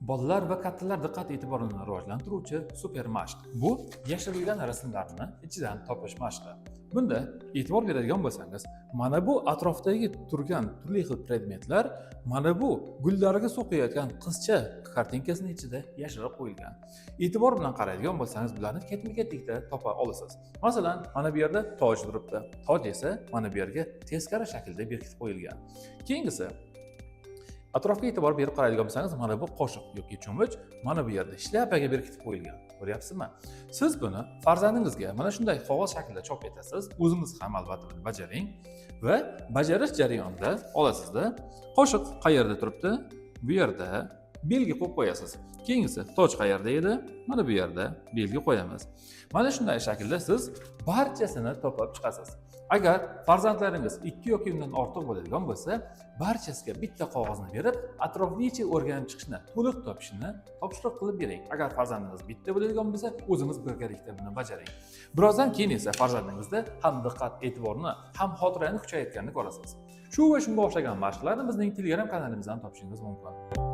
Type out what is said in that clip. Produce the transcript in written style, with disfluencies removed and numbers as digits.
Bolalar va kattalar diqqat e'tiborini rivojlantiruvchi super mashq. Bu yashirilgan rasmlarni ichidan topish mashqi. Bunda e'tibor beradigan bo'lsangiz, mana bu atrofdagi turgan turli xil predmetlar mana bu gullarga suv quyayotgan qizcha kartinkasining ichida yashirib qo'yilgan. E'tibor bilan qaraydigan bo'lsangiz, bularni ketma-ketlikda topa olasiz. Masalan, mana bu yerda toj turibdi. Toj esa mana bu yerga teskari shaklda berkitib qo'yilgan. Keyingisi atrofga e'tibor berib qaraydigan bo'lsangiz, mana bu qoshiq yoki cho'mich mana bu yerda shlyapaga berkitib qo'yilgan. Ko'ryapsizmi? Siz buni farzandingizga mana shunday qog'oz shaklida chop etasiz. O'zingiz ham albatta buni bajaring va bajarish jarayonida olasizda. Qoshiq qayerda turibdi? Bu yerda belgi qo'yib qo'yasiz. Keyingisi toj qayerda edi? Mana bu yerda belgi qo'yamiz. Mana shunday shaklda siz barchasini topib chiqasiz. Agar farzandlaringiz 2 yoki undan ortiq bo'ladigan bo'lsa, barchasiga bitta qog'ozni berib, atroflicha o'rganib chiqishni, to'liq topishni topshiriq qilib bering. Agar farzandingiz bitta bo'ladigan bo'lsa, o'zingiz birgalikda buni bajaring. Birozdan keyin esa farzandingizda ham diqqat e'tiborni, ham xotirani kuchaytirganini ko'rasiz. Shu va shunga o'xshagan mashqlarni bizning Telegram kanalimizdan topishingiz mumkin.